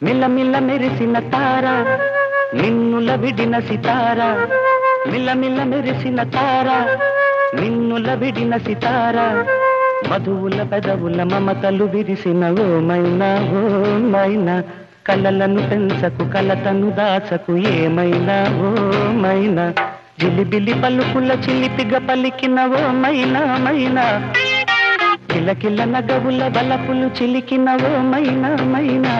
మిల్లమిల్ల మెరిసిన తార నిన్నుల విడిన సితార మిల్లమిల్ల మెరిసిన తార నిన్నుల విడిన సితార మధువుల పెదవుల మమతలు విరిసిన ఓ మైనా కలలను పెంచకు కలతను దాచకు ఏమైనా ఓ మైనా జిలిబిలి పలుకుల చిలిపిగా పలికిన ఓ మైనా కిలకిల నగవుల బలపులు చిలికిన ఓ మైనా